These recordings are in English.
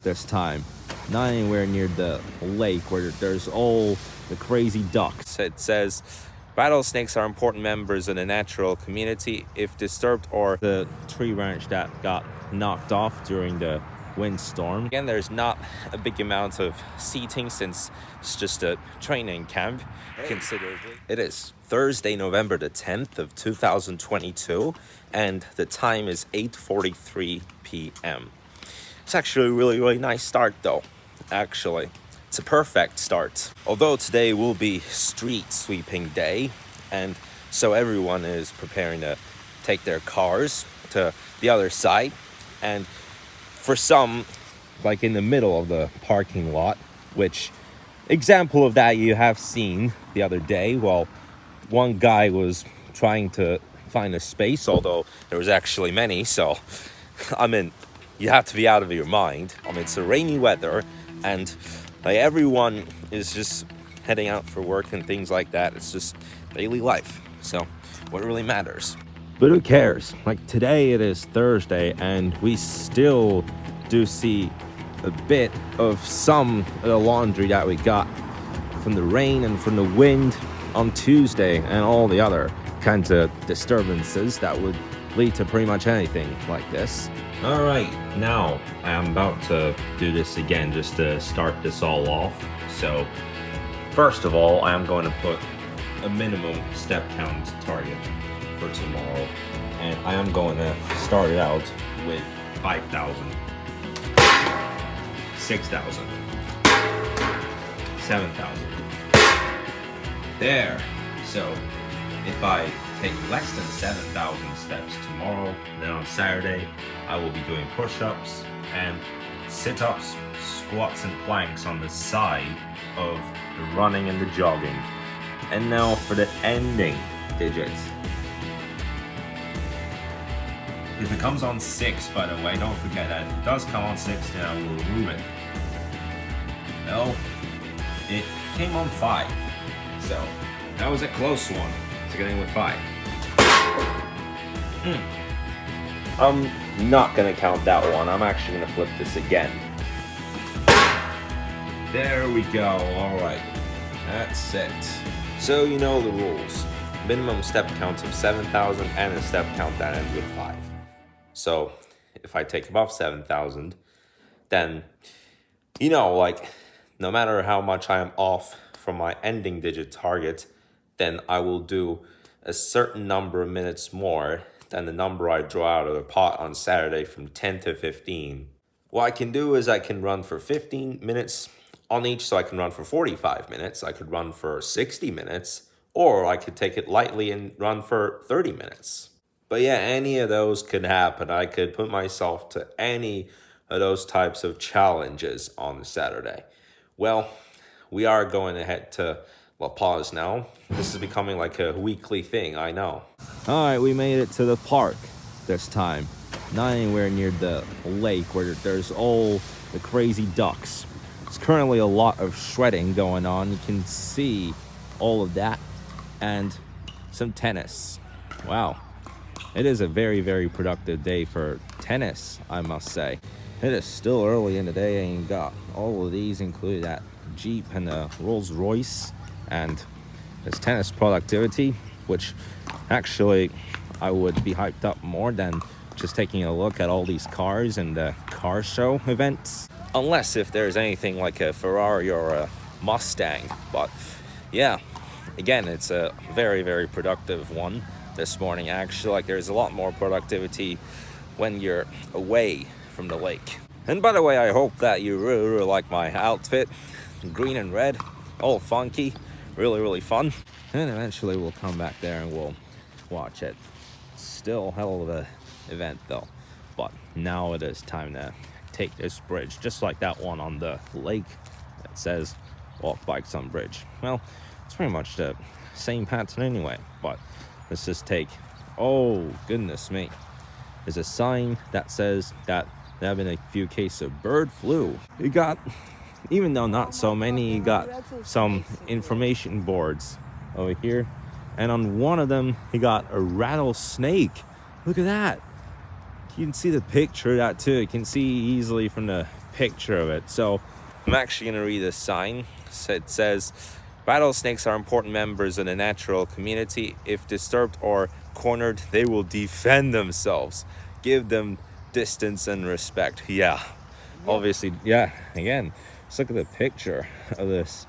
this time. Not anywhere near the lake where there's all the crazy ducks. It says rattlesnakes are important members of the natural community. If disturbed, or the tree branch that got knocked off during the windstorm. Again, there's not a big amount of seating since it's just a training camp considerably. It is Thursday, November the 10th of 2022, and the time is 8:43 p.m. It's actually a really nice start though. Actually, it's a perfect start. Although today will be street sweeping day, and so everyone is preparing to take their cars to the other side, and for some, like in the middle of the parking lot, which example of that you have seen the other day. Well, one guy was trying to find a space, although there was actually many, so I mean, you have to be out of your mind. I mean, it's a rainy weather, and like everyone is just heading out for work and things like that. It's just daily life. So what really matters? But who cares? Like today it is Thursday, and we still do see a bit of some of the laundry that we got from the rain and from the wind on Tuesday, and all the other kinds of disturbances that would lead to pretty much anything like this. All right, now I'm about to do this again just to start this all off. So first of all, I'm going to put a minimum step count target for tomorrow, and I am going to start it out with 5,000, 6,000, 7,000. There. So if I take less than 7,000 steps tomorrow, then on Saturday I will be doing push-ups and sit-ups, squats and planks on the side of the running and the jogging. And now for the ending digits. If it comes on 6, by the way, don't forget that if it does come on 6, then I will remove it. No, it came on 5. So that was a close one to getting with 5. I'm not gonna count that one. I'm actually gonna flip this again. There we go. All right, that's it. So you know the rules. Minimum step count of 7,000 and a step count that ends with 5. So if I take above 7,000, then, you know, like, no matter how much I am off from my ending digit target, then I will do a certain number of minutes more than the number I draw out of the pot on Saturday from 10 to 15. What I can do is I can run for 15 minutes on each, so I can run for 45 minutes. I could run for 60 minutes, or I could take it lightly and run for 30 minutes. But yeah, any of those could happen. I could put myself to any of those types of challenges on Saturday. Well, we are going to head to La Paz now. This is becoming like a weekly thing, I know. All right, we made it to the park this time. Not anywhere near the lake where there's all the crazy ducks. There's currently a lot of shredding going on. You can see all of that, and some tennis. Wow. It is a very productive day for tennis, I must say. It is still early in the day, and you got all of these, including that Jeep and the Rolls Royce, and there's tennis productivity, which actually I would be hyped up more than just taking a look at all these cars and the car show events. Unless if there's anything like a Ferrari or a Mustang. But yeah, again, it's a very productive one this morning. Actually, like, there's a lot more productivity when you're away from the lake. And by the way, I hope that you really like my outfit. Green and red, all funky, really fun. And eventually we'll come back there and we'll watch it. Still hell of a event though. But now it is time to take this bridge, just like that one on the lake that says walk bikes on bridge. Well, it's pretty much the same pattern anyway, but let's just take, oh goodness me, there's a sign that says that there have been a few cases of bird flu. You got, even though not so many, you got some information boards over here, and on one of them you got a rattlesnake. Look at that. You can see the picture of that too. You can see easily from the picture of it. So I'm actually going to read a sign. So it says, rattlesnakes are important members of the natural community. If disturbed or cornered, they will defend themselves. Give them distance and respect. Yeah, obviously, yeah. Again, just look at the picture of this.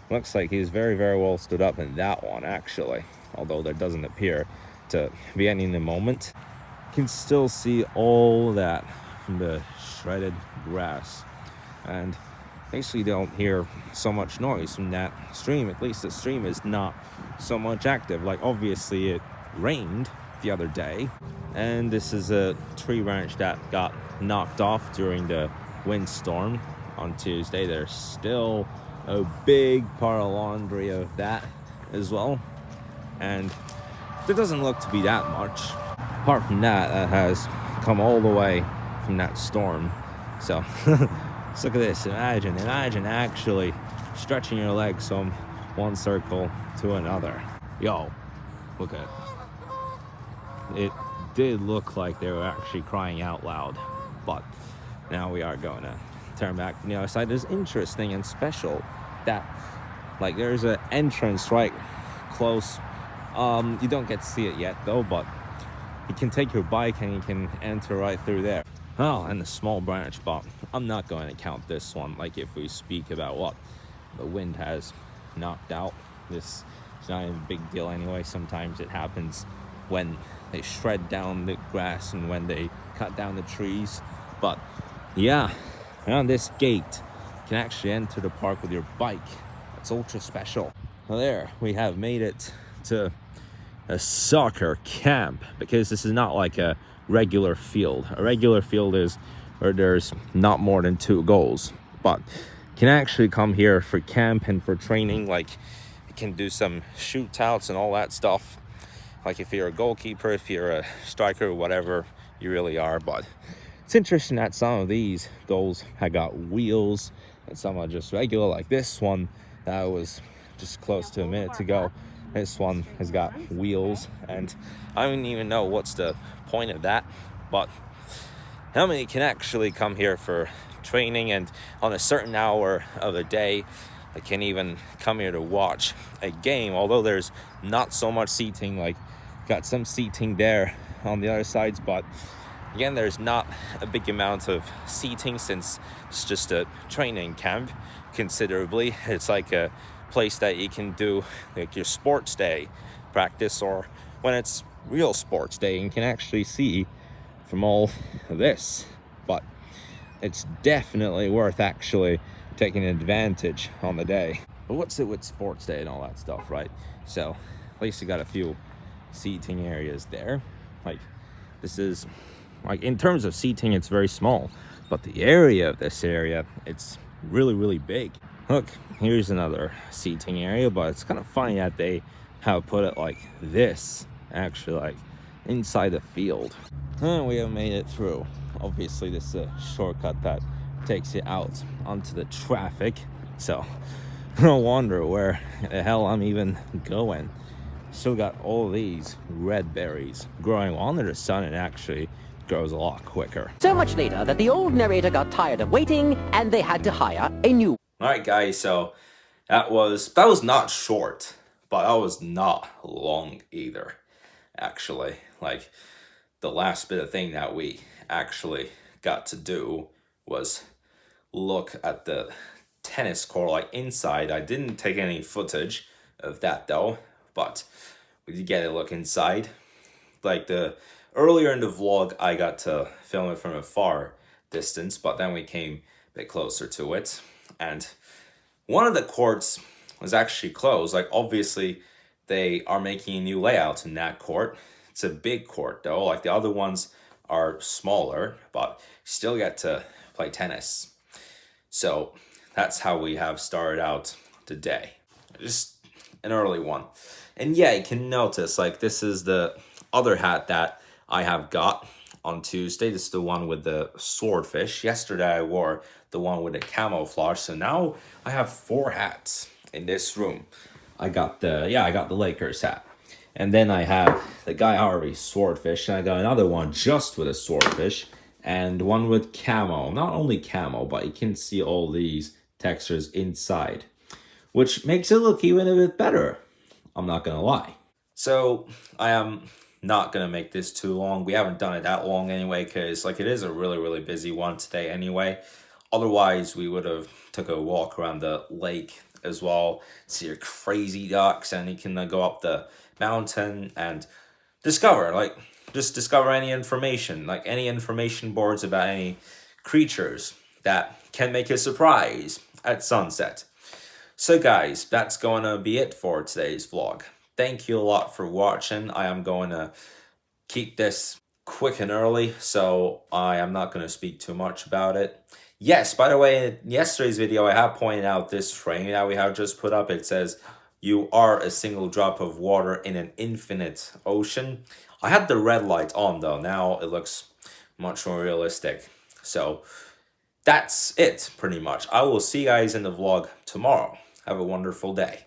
Looks like he's very, very well stood up in that one, actually. Although there doesn't appear to be any in the moment. You can still see all that from the shredded grass. And basically don't hear so much noise from that stream. At least the stream is not so much active. Like, obviously it rained the other day, and this is a tree branch that got knocked off during the windstorm on Tuesday. There's still a big pile of laundry of that as well, and there doesn't look to be that much apart from that has come all the way from that storm. So let's look at this. Imagine actually stretching your legs from one circle to another. Yo, look at it. It did look like they were actually crying out loud, but now we are going to turn back from the other side. It's interesting and special that, like, there's an entrance right close. You don't get to see it yet though, but you can take your bike and you can enter right through there. Oh, and the small branch, but I'm not going to count this one. Like, if we speak about what the wind has knocked out, this is not even a big deal anyway. Sometimes it happens when they shred down the grass and when they cut down the trees. But yeah, around this gate, you can actually enter the park with your bike. That's ultra special. Well, there, we have made it to a soccer camp, because this is not like a regular field. A regular field is where there's not more than 2 goals, but you can actually come here for camp and for training. Like, you can do some shootouts and all that stuff, like if you're a goalkeeper, if you're a striker, whatever you really are. But it's interesting that some of these goals have got wheels and some are just regular, like this one that was just close to a minute ago. This one has got wheels, and I don't even know what's the point of that, but how many can actually come here for training, and on a certain hour of the day I can even come here to watch a game, although there's not so much seating. Like, got some seating there on the other sides, but again, there's not a big amount of seating since it's just a training camp. Considerably, it's like a place that you can do like your sports day practice, or when it's real sports day, and you can actually see from all of this. But it's definitely worth actually taking advantage on the day. But what's it with sports day and all that stuff, right? So at least you got a few seating areas there. Like, this is, like, in terms of seating, it's very small, but the area of this area, it's really, really big. Look, here's another seating area, but it's kind of funny that they have put it like this, actually, like inside the field. And we have made it through. Obviously, this is a shortcut that takes you out onto the traffic, so no wonder where the hell I'm even going. Still got all these red berries growing under the sun, and actually grows a lot quicker. So much later that the old narrator got tired of waiting, and they had to hire a new. All right, guys, so that was not short, but that was not long either, actually. Like, the last bit of thing that we actually got to do was look at the tennis court, like, inside. I didn't take any footage of that though, but we did get a look inside. Like, earlier in the vlog, I got to film it from a far distance, but then we came a bit closer to it, and one of the courts was actually closed. Like, obviously they are making a new layout in that court. It's a big court though. Like, the other ones are smaller, but still get to play tennis. So that's how we have started out today. Just an early one. And yeah, you can notice, like, this is the other hat that I have got on Tuesday. This is the one with the swordfish. Yesterday I wore the one with the camouflage. So now I have 4 hats in this room. I got the Lakers hat. And then I have the Guy Harvey swordfish. And I got another one just with a swordfish. and one with camo. Not only camo, but you can see all these textures inside, which makes it look even a bit better. I'm not gonna lie. So I am not gonna make this too long. We haven't done it that long anyway, because like it is a really busy one today anyway. Otherwise, we would have took a walk around the lake as well, see your crazy ducks, and you can go up the mountain and discover any information, like any information boards about any creatures that can make a surprise at sunset. So guys, that's going to be it for today's vlog. Thank you a lot for watching. I am going to keep this quick and early, so I am not going to speak too much about it. Yes, by the way, in yesterday's video, I have pointed out this frame that we have just put up. It says, "You are a single drop of water in an infinite ocean." I had the red light on though. Now it looks much more realistic. So that's it pretty much. I will see you guys in the vlog tomorrow. Have a wonderful day.